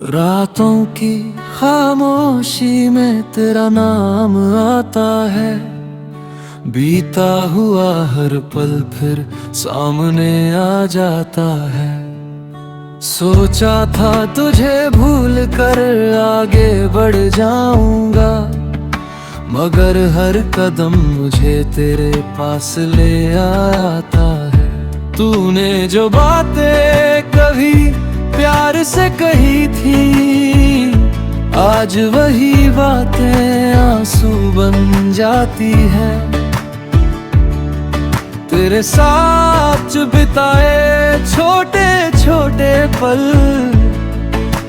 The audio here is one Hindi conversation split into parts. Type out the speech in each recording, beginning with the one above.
रातों की खामोशी में तेरा नाम आता है, बीता हुआ हर पल फिर सामने आ जाता है। सोचा था तुझे भूल कर आगे बढ़ जाऊंगा, मगर हर कदम मुझे तेरे पास ले आता है। तूने जो बातें कभी प्यार से कही थी, आज वही बातें आंसू बन जाती है। तेरे साथ बिताए छोटे छोटे पल,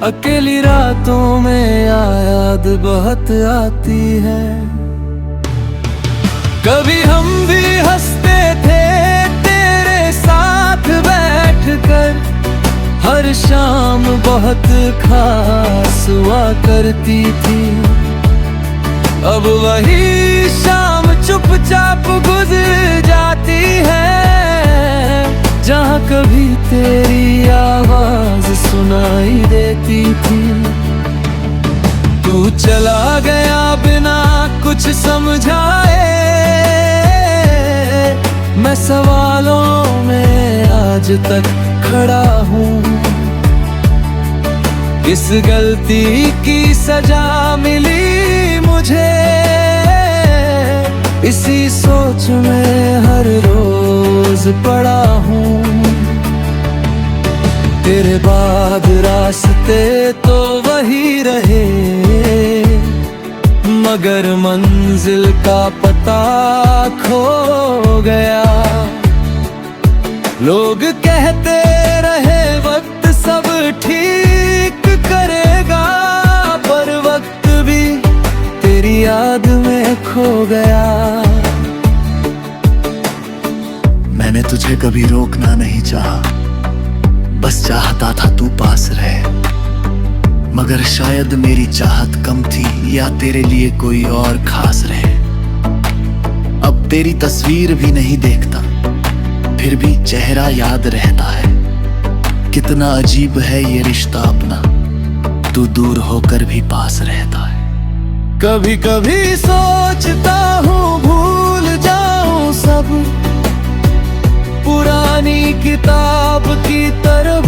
अकेली रातों में याद बहुत आती है। कभी हम भी हंसते थे तेरे साथ बैठकर, हर शाम बहुत खास हुआ करती थी। अब वही शाम चुपचाप गुजर जाती है, जहाँ कभी तेरी आवाज सुनाई देती थी। तू चला गया बिना कुछ समझाए, मैं सवालों में आज तक खड़ा हूँ। इस गलती की सजा मिली मुझे, इसी सोच में हर रोज पड़ा हूँ। तेरे बाद रास्ते तो वही रहे, मगर मंजिल का पता खो गया। लोग कहते रहे वक्त सब ठीक करेगा, पर वक्त भी तेरी याद में खो गया। मैंने तुझे कभी रोकना नहीं चाहा, बस चाहता था तू पास रहे। मगर शायद मेरी चाहत कम थी, या तेरे लिए कोई और खास रहे। अब तेरी तस्वीर भी नहीं देखता, फिर भी चेहरा याद रहता है। कितना अजीब है ये रिश्ता अपना, तू दूर होकर भी पास रहता है। कभी कभी सोचता हूँ भूल जाऊं सब, पुरानी किताब की तरह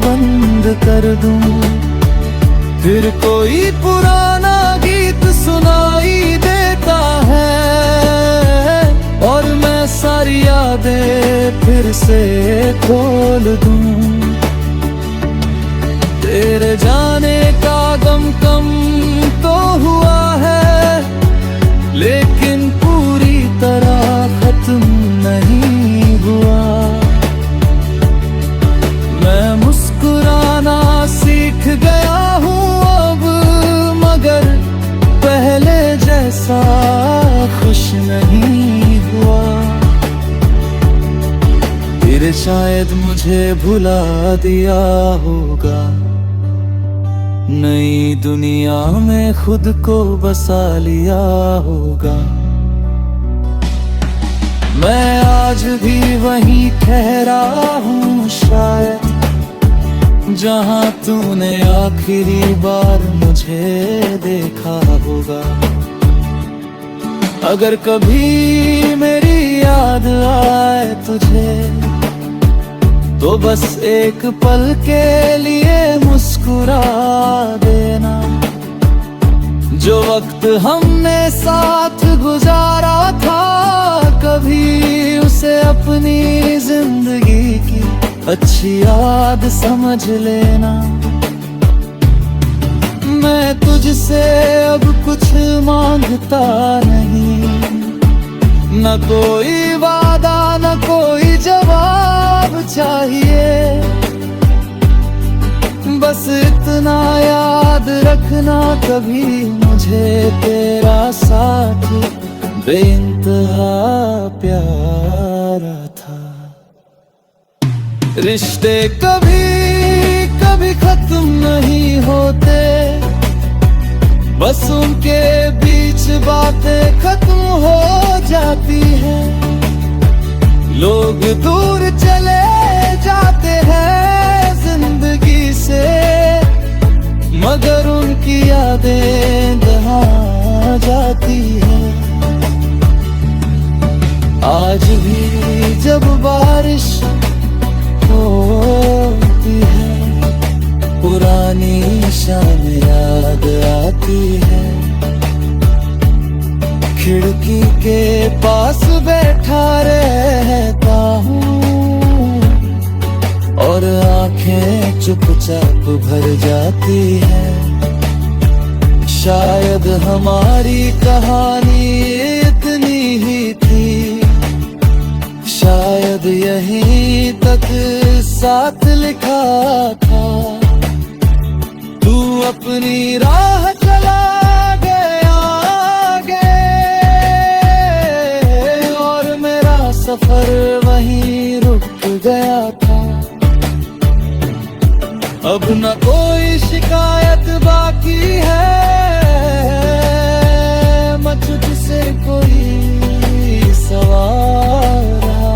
बंद कर दूं। फिर कोई पुराना गीत सुनाई देता है, और मैं सारी यादें फिर से खोल दूं। तेरे जाने का गम कम तो हुआ है, लेकिन पूरी तरह खत्म नहीं हुआ। मैं मुस्कुराना सीख गया हूँ अब, मगर पहले जैसा खुश नहीं हुआ। फिर शायद मुझे भुला दिया होगा, नई दुनिया में खुद को बसा लिया होगा। मैं आज भी वहीं ठहरा हूँ शायद, जहाँ तूने आखिरी बार मुझे देखा होगा। अगर कभी मेरी याद आए तुझे, तो बस एक पल के लिए मुस्कुरा देना। जो वक्त हमने साथ गुजारा था, कभी उसे अपनी जिंदगी की अच्छी याद समझ लेना। मैं तुझसे अब कुछ मांगता नहीं, न कोई वादा न कोई जवाब चाहिए। बस इतना याद रखना, कभी मुझे तेरा साथ बेइंतहा प्यारा था। रिश्ते कभी कभी खत्म नहीं होते, बस उनके बीच बातें खत्म हो जाती हैं। लोग दूर चले जाते हैं जिंदगी से, मगर उनकी यादें जहाँ जाती है। आज भी जब बारिश होती है, पुरानी शाम याद आती है। खिड़की के पास बैठा रहता हूँ और आंखें चुपचाप भर जाती है। शायद हमारी कहानी इतनी ही थी, शायद यहीं तक साथ लिखा था। तू अपनी राह चला गया आगे और मेरा सफर वहीं रुक गया था। अब न कोई शिकायत बाकी है, मैं तुझसे कोई सवाल रहा।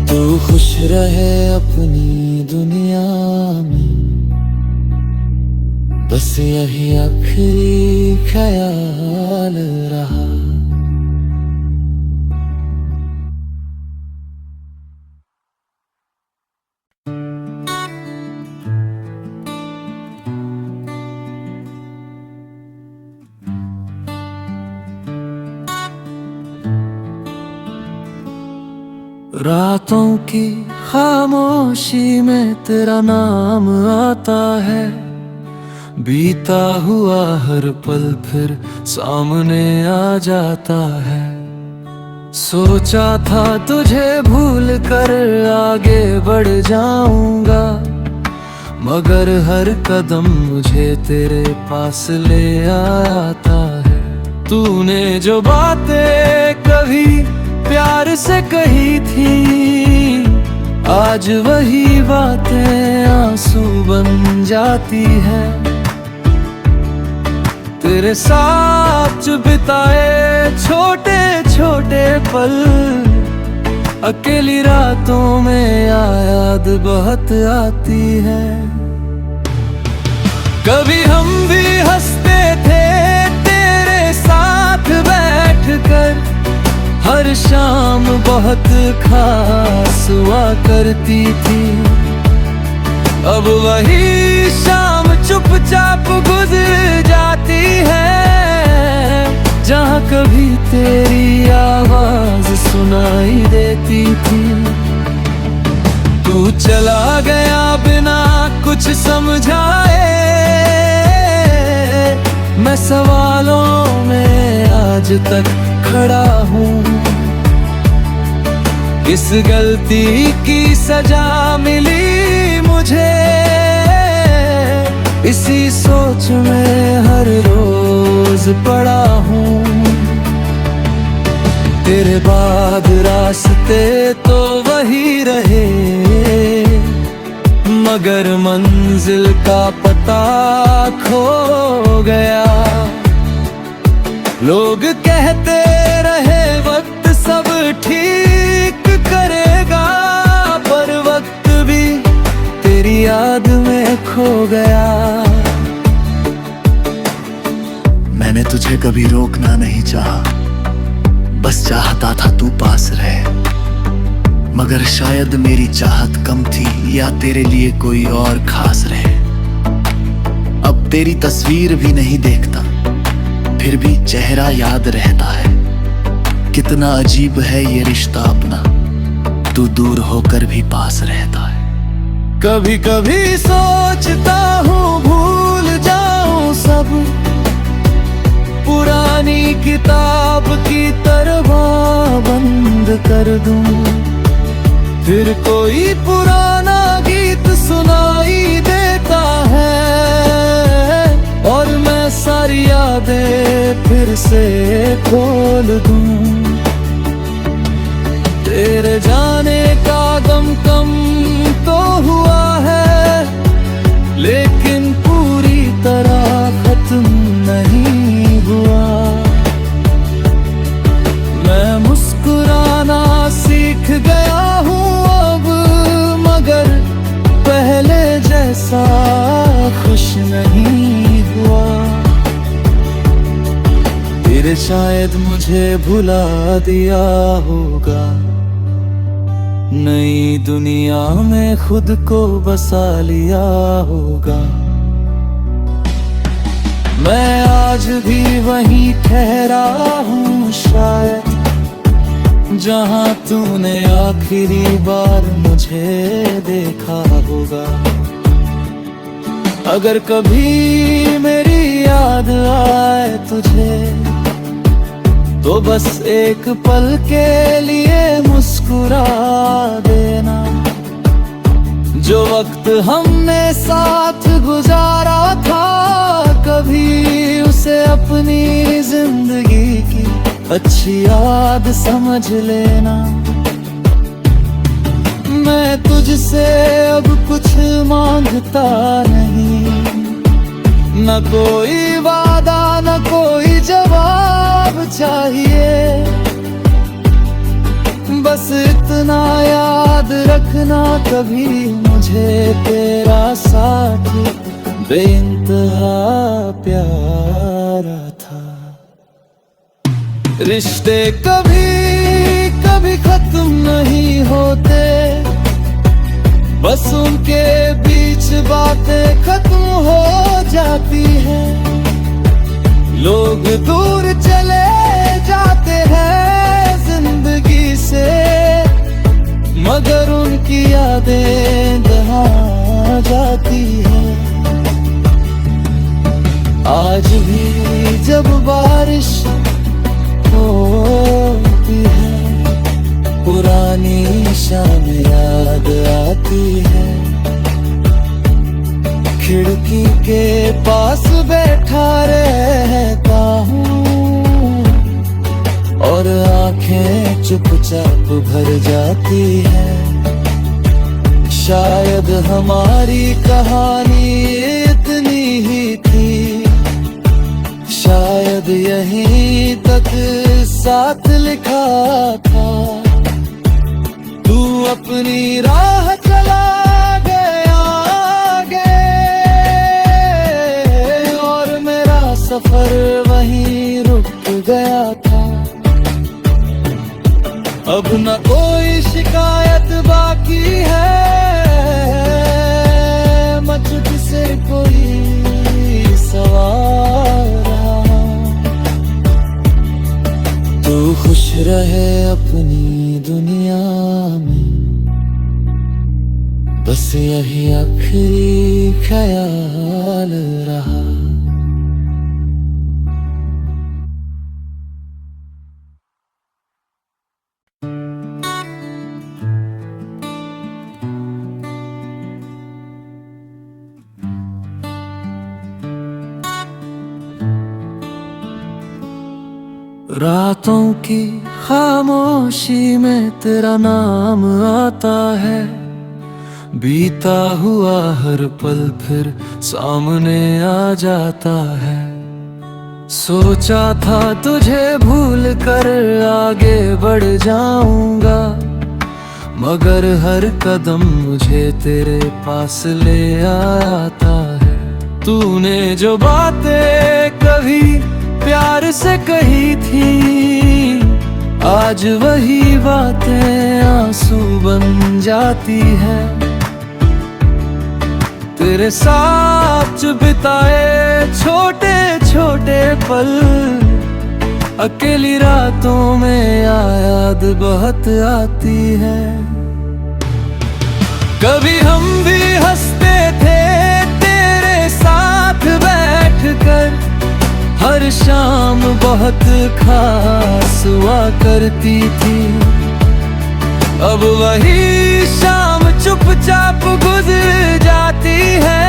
तू खुश रहे अपनी दुनिया में, बस यही आखिरी ख्याल रहा। रातों की खामोशी में तेरा नाम आता है, बीता हुआ हर पल फिर सामने आ जाता है। सोचा था तुझे भूल कर आगे बढ़ जाऊंगा, मगर हर कदम मुझे तेरे पास ले आता है। तूने जो बातें कभी प्यार से कही थी, आज वही बातें आंसू बन जाती है। तेरे साथ बिताए छोटे छोटे पल, अकेली रातों में याद बहुत आती है। कभी हम भी हंसते थे तेरे साथ बैठकर, हर शाम बहुत खास हुआ करती थी। अब वही शाम चुपचाप गुजर जाती है, जहाँ कभी तेरी आवाज सुनाई देती थी। तू चला गया बिना कुछ समझाए, मैं सवालों में आज तक खड़ा हूँ। इस गलती की सजा मिली मुझे, इसी सोच में हर रोज पड़ा हूँ। तेरे बाद रास्ते तो वही रहे, मगर मंजिल का पता खो गया। लोग कहते रहे वक्त सब ठीक करेगा, पर वक्त भी तेरी याद में खो गया। मैंने तुझे कभी रोकना नहीं चाहा, बस चाहता था तू पास रहे। मगर शायद मेरी चाहत कम थी, या तेरे लिए कोई और खास रहे। अब तेरी तस्वीर भी नहीं देखता, फिर भी चेहरा याद रहता है। कितना अजीब है ये रिश्ता अपना, तू दूर होकर भी पास रहता है। कभी कभी सोचता हूँ भूल जाऊं सब, पुरानी किताब की तरह बंद कर दूं। फिर कोई पुराना गीत सुनाई देता है, और मैं सारी यादें फिर से खोल दूं। तेरे जाने का गम कम तो हुआ है, लेकिन पूरी तरह खत्म नहीं हुआ। मैं मुस्कुराना सीख गया हूँ अब, मगर पहले जैसा शायद मुझे भुला दिया होगा, नई दुनिया में खुद को बसा लिया होगा। मैं आज भी वहीं ठहरा हूँ शायद, जहाँ तूने आखिरी बार मुझे देखा होगा। अगर कभी मेरी याद आए तुझे, तो बस एक पल के लिए मुस्कुरा देना। जो वक्त हमने साथ गुजारा था, कभी उसे अपनी जिंदगी की अच्छी याद समझ लेना। मैं तुझसे अब कुछ मांगता नहीं, न कोई वादा न कोई जवाब चाहिए। बस इतना याद रखना, कभी मुझे तेरा साथ बेइंतहा प्यारा था। रिश्ते कभी कभी खत्म नहीं होते, बस उनके बीच बातें खत्म हो जाती हैं। लोग दूर चले जाते हैं जिंदगी से, मगर उनकी यादें यहाँ जाती हैं। आज भी जब बारिश होती है, पुरानी शाम याद आती है। खिड़की के पास बैठा रहता हूँ, और आंखें चुपचाप भर जाती है। शायद हमारी कहानी इतनी ही थी, शायद यहीं तक साथ लिखा था। तू अपनी राह चला गया आगे, और मेरा सफर वहीं रुक गया था। अब न कोई शिकायत बाकी है, मुझ से कोई सवाल रहा। तू खुश रहे अपनी दुनिया में, बस यही आखिरी ख्याल रहा। रातों की खामोशी में तेरा नाम आता है, बीता हुआ हर पल फिर सामने आ जाता है। सोचा था तुझे भूल कर आगे बढ़ जाऊंगा, मगर हर कदम मुझे तेरे पास ले आता है। तूने जो बातें कभी प्यार से कही थी, आज वही बातें आंसू बन जाती है। तेरे साथ बिताए छोटे छोटे पल, अकेली रातों में याद बहुत आती है। कभी हम भी हंसते थे तेरे साथ बैठकर, हर शाम बहुत खास हुआ करती थी। अब वही शाम चुपचाप गुजर जाती है,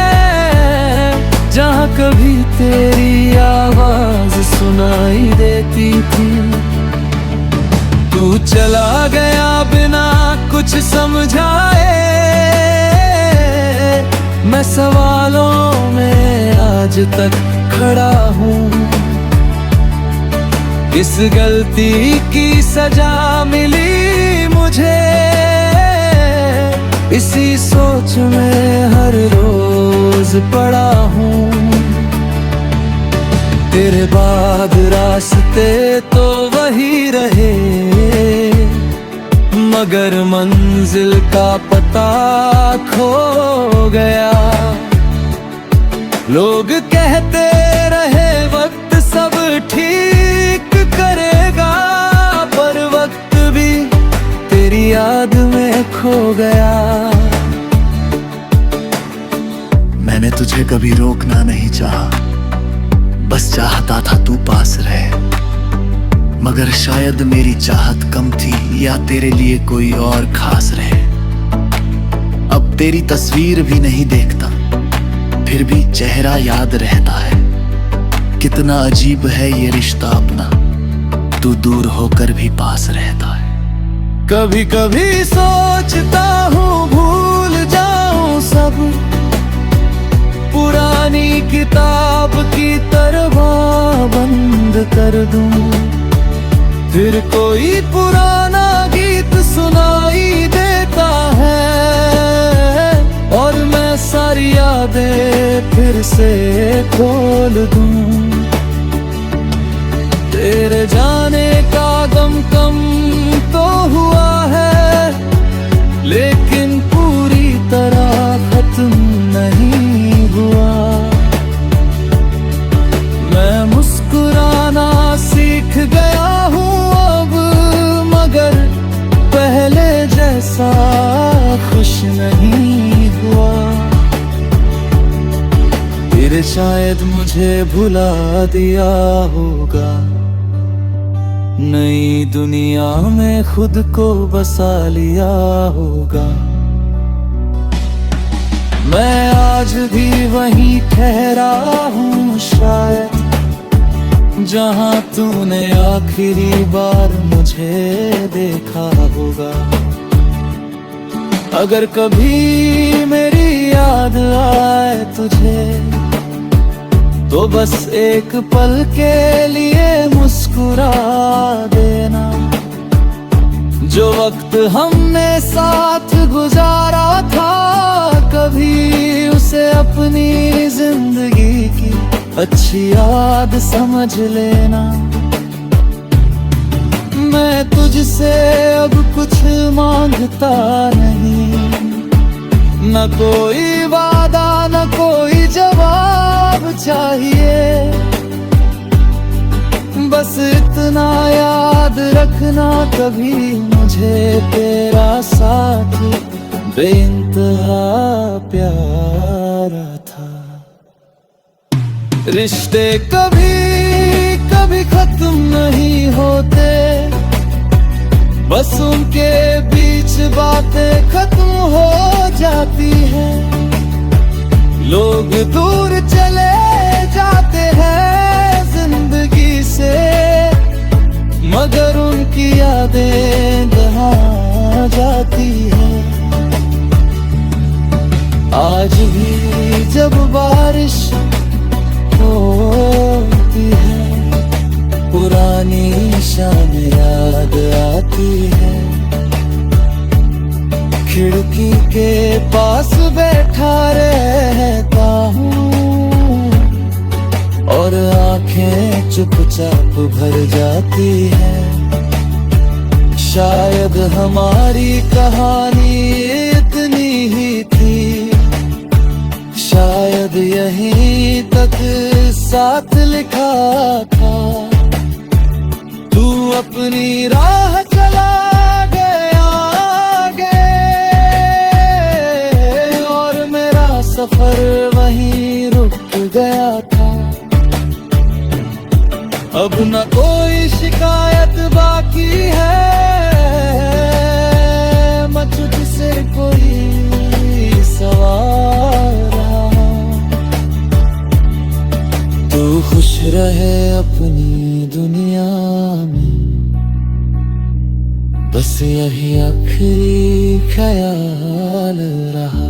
जहाँ कभी तेरी आवाज सुनाई देती थी। तू चला गया बिना कुछ समझाए, मैं सवालों में आज तक खड़ा हूँ। इस गलती की सजा मिली मुझे, इसी सोच में हर रोज पड़ा हूँ। तेरे बाद शायद रास्ते तो वही रहे, मगर मंजिल का पता खो गया। लोग कहते रहे वक्त सब ठीक करेगा, पर वक्त भी तेरी याद में खो गया। मैंने तुझे कभी रोकना नहीं चाहा, बस चाहता था तू पास रहे। मगर शायद मेरी चाहत कम थी, या तेरे लिए कोई और खास रहे। अब तेरी तस्वीर भी नहीं देखता, फिर भी चेहरा याद रहता है। कितना अजीब है ये रिश्ता अपना, तू दूर होकर भी पास रहता है। कभी कभी सोचता हूँ भूल जाऊं सब, पुरानी किताब की तरह बंद कर दूं। फिर कोई पुराना गीत सुनाई देता है, और मैं सारी यादें फिर से खोल दूं। तेरे जाने का गम कम तो हुआ है, लेकिन पूरी तरह खत्म नहीं हुआ। मैं मुस्कुराना सीख गया हूँ अब, मगर पहले जैसा खुश नहीं हुआ। फिर शायद मुझे भुला दिया होगा, नई दुनिया में खुद को बसा लिया होगा। मैं आज भी वहीं ठहरा हूँ शायद, जहाँ तूने आखिरी बार मुझे देखा होगा। अगर कभी मेरी याद आए तुझे, तो बस एक पल के लिए मुस्कुरा देना। जो वक्त हमने साथ गुजारा था, कभी उसे अपनी जिंदगी की अच्छी याद समझ लेना। मैं तुझसे अब कुछ मांगता नहीं, न कोई वादा न कोई जवाब चाहिए। बस इतना याद रखना, कभी मुझे तेरा साथ बेइंतहा प्यारा था। रिश्ते कभी कभी खत्म नहीं होते, बस उनके बीच बातें खत्म हो जाती हैं। लोग दूर चले जाते हैं जिंदगी से, मगर उनकी यादें कहाँ जाती हैं। आज भी जब बारिश होती है, पुरानी शाम याद आती है। खिड़की के पास बैठा रहता हूँ, और आंखें चुपचाप भर जाती है। शायद हमारी कहानी इतनी ही थी, शायद यहीं तक साथ लिखा था। तू अपनी राह चला गया आगे, और मेरा सफर वहीं रुक गया था। अब न कोई शिकायत बाकी है, मैं तुझसे कोई सवाल रहा हूं। तू खुश रहे अपनी दुनिया में, बस यही आखिरी ख्याल रहा।